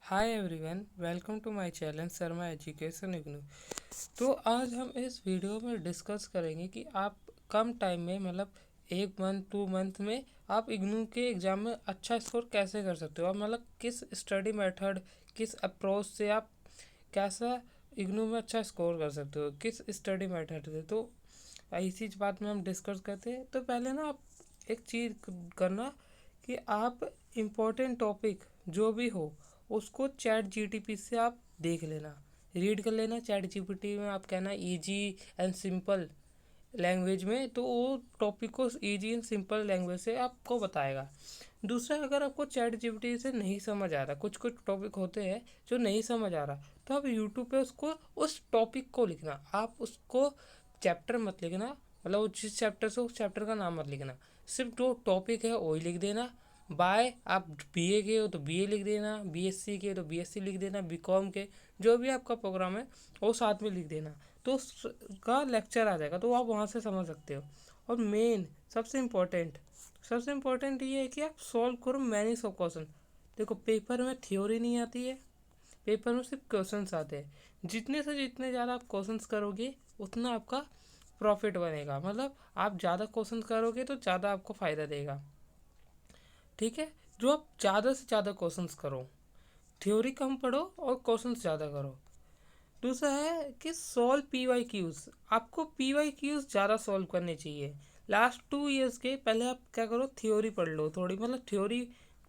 Hi everyone, welcome to my channel Sharma education IGNOU. तो आज हम इस वीडियो में डिस्कस करेंगे कि आप कम टाइम में मतलब 1 मंथ 2 मंथ में आप इग्नू के एग्ज़ाम में अच्छा स्कोर कैसे कर सकते हो। और मतलब किस स्टडी मेथड, किस अप्रोच से आप कैसा इग्नू में अच्छा स्कोर कर सकते हो, किस स्टडी मेथड से। तो इसी बात में हम डिस्कस करते हैं। तो पहले ना आप एक चीज़ करना कि आप इम्पोर्टेंट टॉपिक जो भी हो उसको चैट जीटीपी से आप देख लेना, रीड कर लेना। चैट जीपीटी में आप कहना इजी एंड सिंपल लैंग्वेज में, तो वो टॉपिक को इजी एंड सिंपल लैंग्वेज से आपको बताएगा। दूसरा, अगर आपको चैट जीपीटी से नहीं समझ आ रहा, कुछ कुछ टॉपिक होते हैं जो नहीं समझ आ रहा, तो आप यूट्यूब पे उसको उस टॉपिक को लिखना। आप उसको चैप्टर मत लिखना, मतलब वो जिस चैप्टर से उस चैप्टर का नाम मत लिखना, सिर्फ जो टॉपिक है वही लिख देना। बाय आप बीए के हो तो बीए लिख देना, बीएससी के हो तो बीएससी लिख देना, बीकॉम के जो भी आपका प्रोग्राम है वो साथ में लिख देना, तो उसका लेक्चर आ जाएगा, तो आप वहाँ से समझ सकते हो। और मेन सबसे इम्पोर्टेंट ये है कि आप सॉल्व करो मैनी ऑफ क्वेश्चन। देखो, पेपर में थ्योरी नहीं आती है, पेपर में सिर्फ क्वेश्चंस आते हैं। जितने से जितने ज़्यादा आप क्वेश्चंस करोगे उतना आपका प्रॉफिट बनेगा। मतलब आप ज़्यादा क्वेश्चंस करोगे तो ज़्यादा आपको फ़ायदा देगा, ठीक है। जो आप ज़्यादा से ज़्यादा क्वेश्चंस करो, थ्योरी कम पढ़ो और क्वेश्चंस ज़्यादा करो। दूसरा है कि सॉल्व पीवाई क्यूज़। आपको पीवाई क्यूज़ ज़्यादा सॉल्व करने चाहिए। लास्ट 2 इयर्स के पहले आप क्या करो, थ्योरी पढ़ लो थोड़ी, मतलब थ्योरी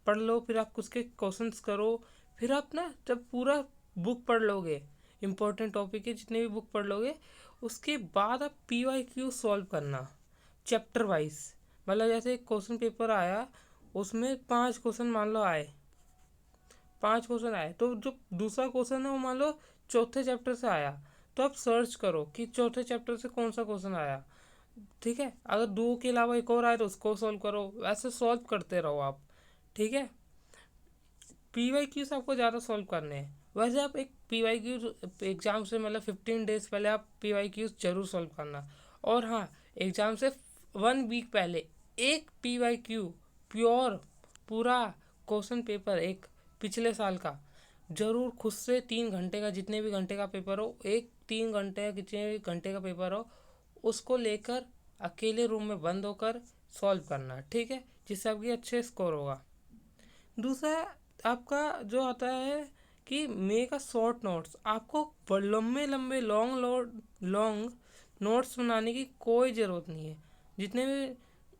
पढ़ लो, फिर आप उसके क्वेश्चंस करो। फिर आप ना जब पूरा बुक पढ़ लोगे, इंपॉर्टेंट टॉपिक के जितने भी बुक पढ़ लोगे, उसके बाद आप पीवाई क्यूज़ सॉल्व करना चैप्टर वाइज। मतलब जैसे एक क्वेश्चन पेपर आया, उसमें 5 क्वेश्चन मान लो आए, 5 क्वेश्चन आए, तो जो दूसरा क्वेश्चन है वो मान लो चौथे चैप्टर से आया, तो आप सर्च करो कि चौथे चैप्टर से कौन सा क्वेश्चन आया, ठीक है। अगर दो के अलावा एक और आए तो उसको सॉल्व करो, वैसे सॉल्व करते रहो आप, ठीक है। पीवाई क्यूज आपको ज़्यादा सॉल्व करने हैं। वैसे आप एक पीवाई क्यूज एग्ज़ाम से मतलब 15 डेज पहले आप पीवाई क्यूज जरूर सॉल्व करना। और हाँ, एग्ज़ाम से 1 वीक पहले एक पीवाई क्यू प्योर पूरा क्वेश्चन पेपर, एक पिछले साल का, जरूर खुद से 3 घंटे का, जितने भी घंटे का पेपर हो, एक 3 घंटे का कितने भी घंटे का पेपर हो, उसको लेकर अकेले रूम में बंद होकर सॉल्व करना, ठीक है, जिससे आपकी अच्छे स्कोर होगा। दूसरा आपका जो आता है कि मेक अ शॉर्ट नोट्स। आपको लंबे लंबे लॉन्ग नोट्स बनाने की कोई ज़रूरत नहीं है। जितने भी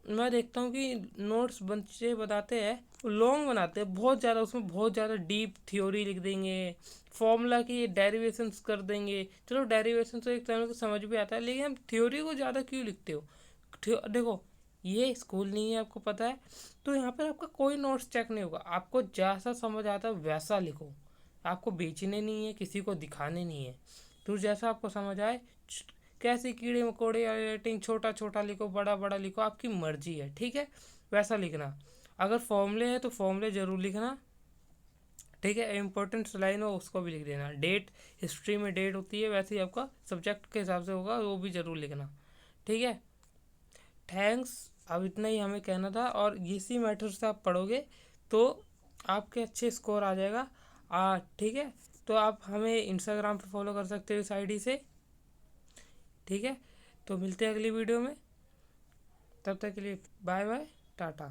मैं देखता हूँ कि नोट्स बच्चे बताते हैं, लॉन्ग बनाते हैं बहुत ज़्यादा, उसमें बहुत ज़्यादा डीप थ्योरी लिख देंगे, फॉर्मूला की डेरिवेशंस कर देंगे। चलो, डेरिवेशन तो एक तरह से समझ भी आता है, लेकिन हम थ्योरी को ज़्यादा क्यों लिखते हो। देखो, ये स्कूल नहीं है, आपको पता है, तो यहाँ पर आपका कोई नोट्स चेक नहीं होगा। आपको जैसा समझ आता है वैसा लिखो, आपको बेचने नहीं है, किसी को दिखाने नहीं है। तो जैसा आपको समझ आए, कैसे कीड़े मकोड़े या रेटिंग, छोटा छोटा लिखो, बड़ा बड़ा लिखो, आपकी मर्जी है, ठीक है, वैसा लिखना। अगर फॉर्मूले है तो फॉर्मूले ज़रूर लिखना, ठीक है। इंपॉर्टेंट लाइन हो उसको भी लिख देना। डेट, हिस्ट्री में डेट होती है, वैसे ही आपका सब्जेक्ट के हिसाब से होगा, वो भी ज़रूर लिखना, ठीक है। थैंक्स, अब इतना ही हमें कहना था। और इसी मैटर से आप पढ़ोगे तो आपके अच्छे स्कोर आ जाएगा, ठीक है। तो आप हमें इंस्टाग्राम पे फॉलो कर सकते हो इस आईडी से, ठीक है। तो मिलते हैं अगली वीडियो में, तब तक के लिए बाय बाय, टाटा।